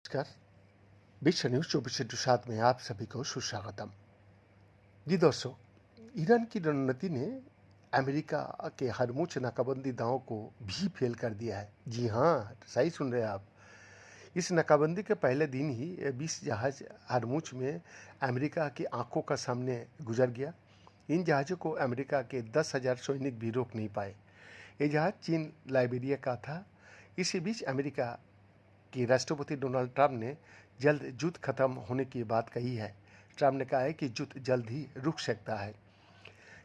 नमस्कार। विश्व न्यूज़ 24/7 में आप सभी को सुस्वागतम। जी दोस्तों, ईरान की रणनीति ने अमेरिका के हरमुज नाकाबंदी दांव को भी फेल कर दिया है। जी हाँ, सही सुन रहे हैं आप। इस नाकाबंदी के पहले दिन ही 20 जहाज हरमुज में अमेरिका की आंखों का सामने गुजर गया। इन जहाज़ों को अमेरिका के 10,000 सैनिक भी रोक नहीं पाए। ये जहाज़ चीन लाइबेरिया का था। इसी बीच अमेरिका कि राष्ट्रपति डोनाल्ड ट्रंप ने जल्द युद्ध खत्म होने की बात कही है। ट्रंप ने कहा है कि युद्ध जल्द ही रुक सकता है।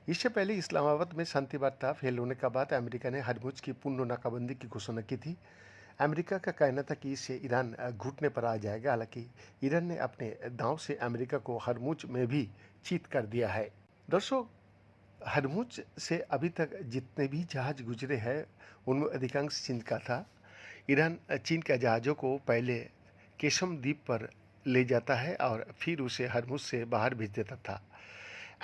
इससे पहले इस्लामाबाद में शांति वार्ता फेल होने के बाद अमेरिका ने हरमुज की पूर्ण नाकाबंदी की घोषणा की थी। अमेरिका का कहना था कि इससे ईरान घुटने पर आ जाएगा। हालांकि ईरान ने अपने दांव से अमेरिका को हरमुज में भी चीत कर दिया है। दोस्तों, हरमुज से अभी तक जितने भी जहाज गुजरे हैं उनमें अधिकांश चीन का था। ईरान चीन के जहाज़ों को पहले केशम द्वीप पर ले जाता है और फिर उसे हरमुज से बाहर भेज देता था।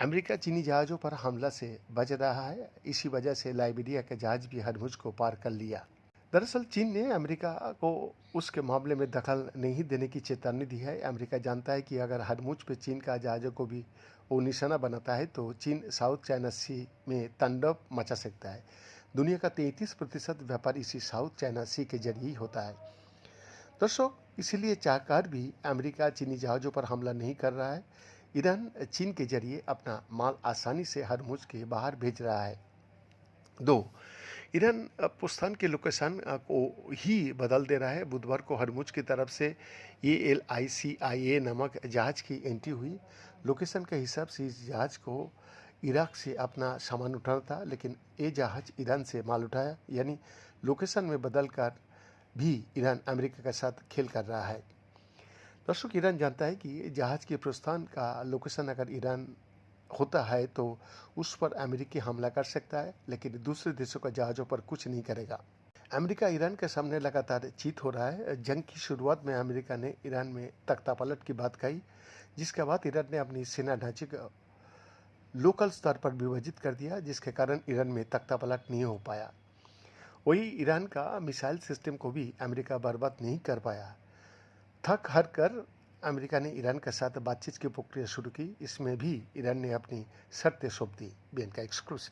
अमेरिका चीनी जहाज़ों पर हमला से बच रहा है। इसी वजह से लाइबेरिया के जहाज़ भी हरमुज को पार कर लिया। दरअसल चीन ने अमेरिका को उसके मामले में दखल नहीं देने की चेतावनी दी है। अमेरिका जानता है कि अगर हरमुज पे चीन का जहाज़ों को भी वो निशाना बनाता है तो चीन साउथ चाइना सी में तांडव मचा सकता है। दुनिया का 33% व्यापार इसी साउथ चाइना सी के जरिए ही होता है। दोस्तों, इसीलिए चाहकर भी अमेरिका चीनी जहाज़ों पर हमला नहीं कर रहा है। ईरान चीन के जरिए अपना माल आसानी से हरमुज के बाहर भेज रहा है। दो, ईरान पुस्तान के लोकेशन को ही बदल दे रहा है। बुधवार को हरमुज की तरफ से ALICIA नामक जहाज की एंट्री हुई। लोकेशन के हिसाब से इस जहाज को इराक से अपना सामान उठाना था, लेकिन ये जहाज ईरान से माल उठाया। यानी लोकेशन में बदल कर भी ईरान अमेरिका के साथ खेल कर रहा है। दर्शक, ईरान जानता है कि जहाज के प्रस्थान का लोकेशन अगर ईरान होता है तो उस पर अमेरिकी हमला कर सकता है, लेकिन दूसरे देशों का जहाज़ों पर कुछ नहीं करेगा। अमेरिका ईरान के सामने लगातार जीत हो रहा है। जंग की शुरुआत में अमेरिका ने ईरान में तख्तापलट की बात कही, जिसके बाद ईरान ने अपनी सेना ढांचे को लोकल स्तर पर विभाजित कर दिया, जिसके कारण ईरान में तख्तापलट नहीं हो पाया। वही ईरान का मिसाइल सिस्टम को भी अमेरिका बर्बाद नहीं कर पाया। थक हार कर अमेरिका ने ईरान के साथ बातचीत की प्रक्रिया शुरू की। इसमें भी ईरान ने अपनी शर्तें सौंप दी। बीएन का एक्सक्लूसिव।